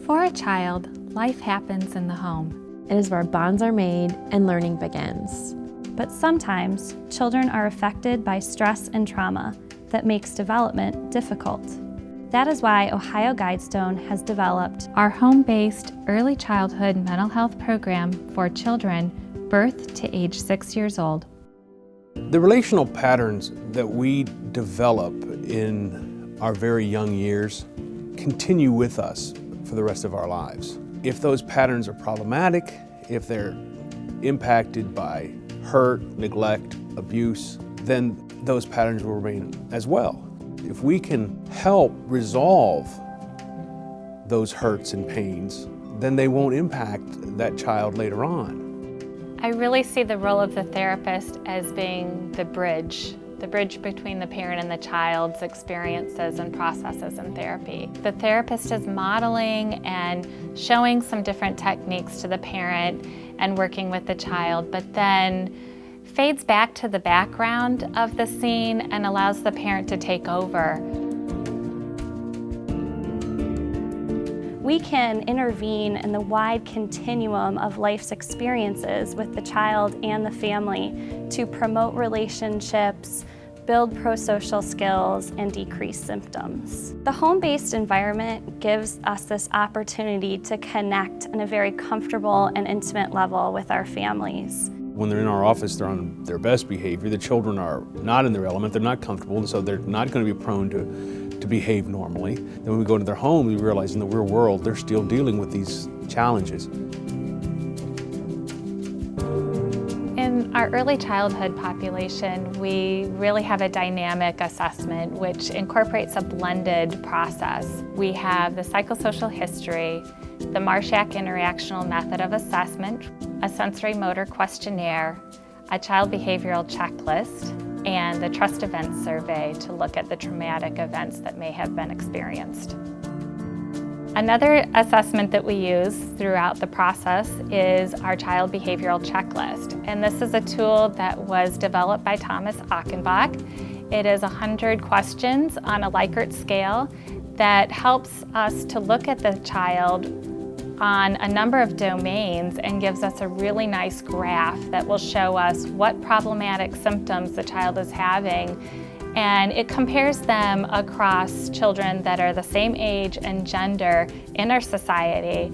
For a child, life happens in the home. It is where bonds are made and learning begins. But sometimes, children are affected by stress and trauma that makes development difficult. That is why Ohio Guidestone has developed Our home-based early childhood mental health program for children birth to age 6 years old. The relational patterns that we develop in our very young years continue with us for the rest of our lives. If those patterns are problematic, if they're impacted by hurt, neglect, abuse, then those patterns will remain as well. If we can help resolve those hurts and pains, then they won't impact that child later on. I really see the role of the therapist as being the bridge between the parent and the child's experiences and processes in therapy. The therapist is modeling and showing some different techniques to the parent and working with the child, but then fades back to the background of the scene and allows the parent to take over. We can intervene in the wide continuum of life's experiences with the child and the family to promote relationships, build pro-social skills, and decrease symptoms. The home-based environment gives us this opportunity to connect in a very comfortable and intimate level with our families. When they're in our office, they're on their best behavior. The children are not in their element, they're not comfortable, and so they're not going to be prone to behave normally. Then when we go into their home, we realize in the real world, they're still dealing with these challenges. In our early childhood population, we really have a dynamic assessment which incorporates a blended process. We have the psychosocial history, the Marshak interactional method of assessment, a sensory motor questionnaire, a child behavioral checklist, and the trust event survey to look at the traumatic events that may have been experienced. Another assessment that we use throughout the process is our child behavioral checklist. And this is a tool that was developed by Thomas Achenbach. It is 100 questions on a Likert scale that helps us to look at the child on a number of domains and gives us a really nice graph that will show us what problematic symptoms the child is having, and it compares them across children that are the same age and gender in our society.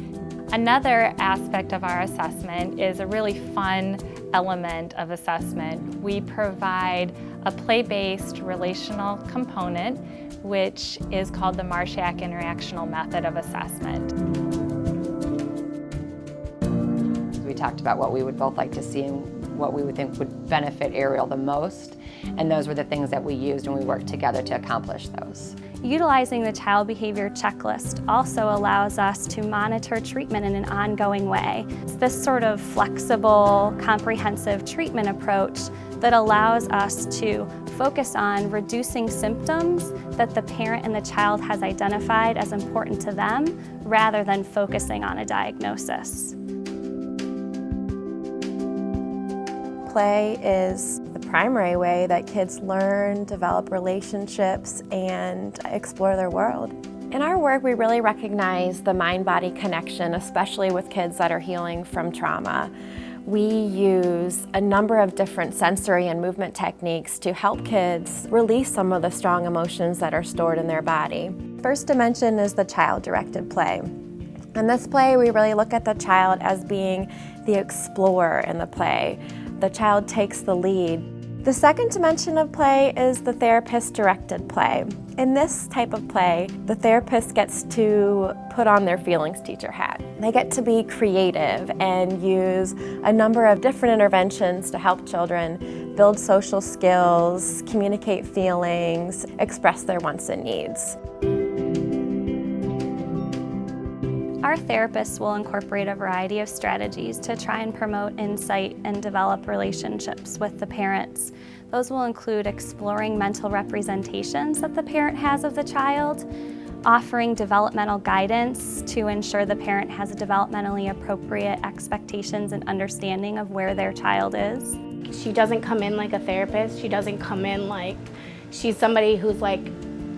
Another aspect of our assessment is a really fun element of assessment. We provide a play-based relational component, which is called the Marshak interactional method of assessment. We talked about what we would both like to see and what we would think would benefit Ariel the most, and those were the things that we used and we worked together to accomplish those. Utilizing the child behavior checklist also allows us to monitor treatment in an ongoing way. It's this sort of flexible, comprehensive treatment approach that allows us to focus on reducing symptoms that the parent and the child has identified as important to them, rather than focusing on a diagnosis. Play is the primary way that kids learn, develop relationships, and explore their world. In our work, we really recognize the mind-body connection, especially with kids that are healing from trauma. We use a number of different sensory and movement techniques to help kids release some of the strong emotions that are stored in their body. First dimension is the child-directed play. In this play, we really look at the child as being the explorer in the play. The child takes the lead. The second dimension of play is the therapist-directed play. In this type of play, the therapist gets to put on their feelings teacher hat. They get to be creative and use a number of different interventions to help children build social skills, communicate feelings, express their wants and needs. Our therapists will incorporate a variety of strategies to try and promote insight and develop relationships with the parents. Those will include exploring mental representations that the parent has of the child, offering developmental guidance to ensure the parent has a developmentally appropriate expectations and understanding of where their child is. She doesn't come in like a therapist. She doesn't come in like she's somebody who's like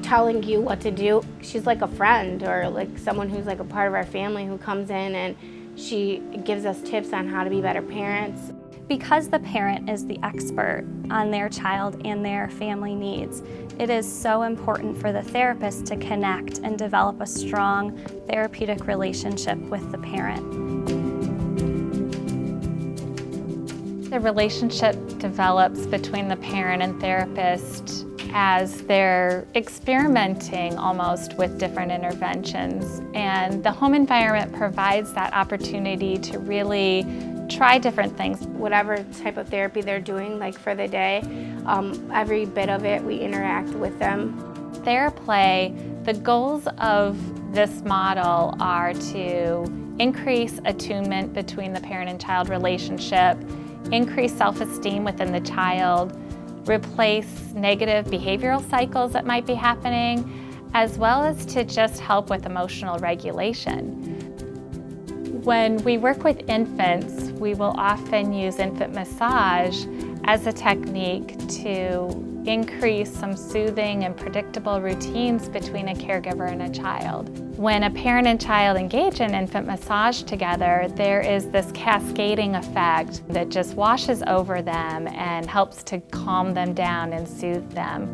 telling you what to do. She's like a friend or like someone who's like a part of our family who comes in and she gives us tips on how to be better parents. Because the parent is the expert on their child and their family needs, it is so important for the therapist to connect and develop a strong therapeutic relationship with the parent. The relationship develops between the parent and therapist as they're experimenting almost with different interventions. And the home environment provides that opportunity to really try different things. Whatever type of therapy they're doing, like for the day, every bit of it, we interact with them. TheraPlay, the goals of this model are to increase attunement between the parent and child relationship, increase self-esteem within the child, replace negative behavioral cycles that might be happening, as well as to just help with emotional regulation. When we work with infants, we will often use infant massage as a technique to increase some soothing and predictable routines between a caregiver and a child. When a parent and child engage in infant massage together, there is this cascading effect that just washes over them and helps to calm them down and soothe them.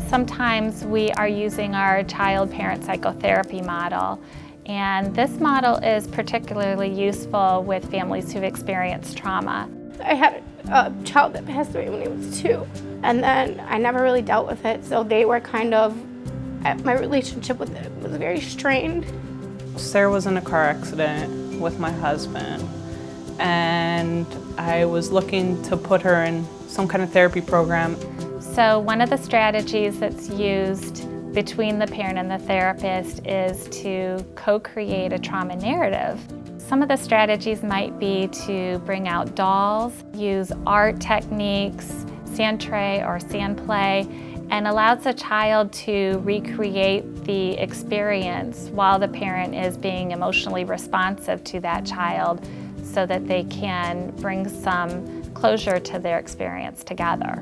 Sometimes we are using our child-parent psychotherapy model, and this model is particularly useful with families who've experienced trauma. I had a child that passed away when he was 2, and then I never really dealt with it, so they were kind of, my relationship with it was very strained. Sarah was in a car accident with my husband, and I was looking to put her in some kind of therapy program. So one of the strategies that's used between the parent and the therapist is to co-create a trauma narrative. Some of the strategies might be to bring out dolls, use art techniques, sand tray or sand play, and allows the child to recreate the experience while the parent is being emotionally responsive to that child so that they can bring some closure to their experience together.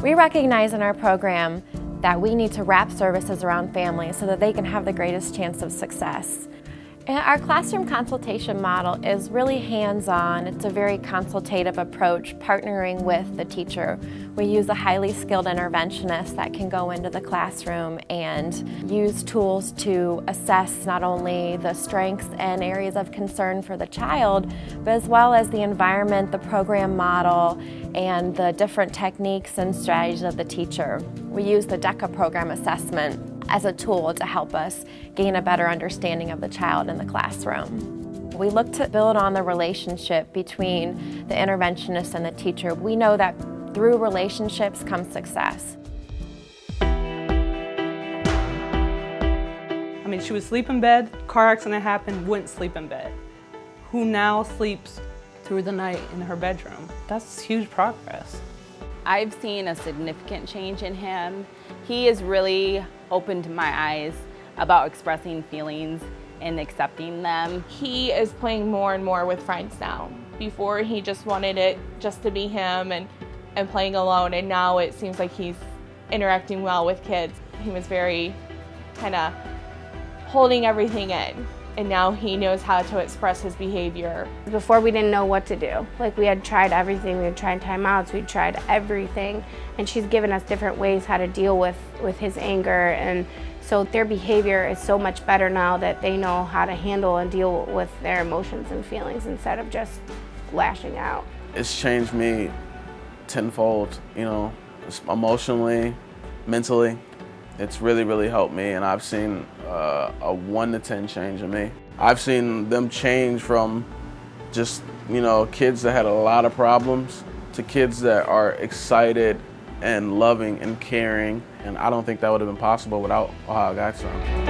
We recognize in our program that we need to wrap services around families so that they can have the greatest chance of success. And our classroom consultation model is really hands-on. It's a very consultative approach, partnering with the teacher. We use a highly skilled interventionist that can go into the classroom and use tools to assess not only the strengths and areas of concern for the child, but as well as the environment, the program model, and the different techniques and strategies of the teacher. We use the DECA program assessment as a tool to help us gain a better understanding of the child in the classroom. We look to build on the relationship between the interventionist and the teacher. We know that through relationships comes success. I mean, she would sleep in bed, car accident happened, wouldn't sleep in bed. Who now sleeps through the night in her bedroom? That's huge progress. I've seen a significant change in him. He has really opened my eyes about expressing feelings and accepting them. He is playing more and more with friends now. Before he just wanted it just to be him and playing alone, and now it seems like he's interacting well with kids. He was very kind of holding everything in, and now he knows how to express his behavior. Before we didn't know what to do. Like we had tried everything, we had tried timeouts, we tried everything, and she's given us different ways how to deal with his anger, and so their behavior is so much better now that they know how to handle and deal with their emotions and feelings instead of just lashing out. It's changed me tenfold, you know, emotionally, mentally. It's really helped me, and I've seen a 1 to 10 change in me. I've seen them change from just, you know, kids that had a lot of problems to kids that are excited and loving and caring, and I don't think that would have been possible without Ohio Guide Strong.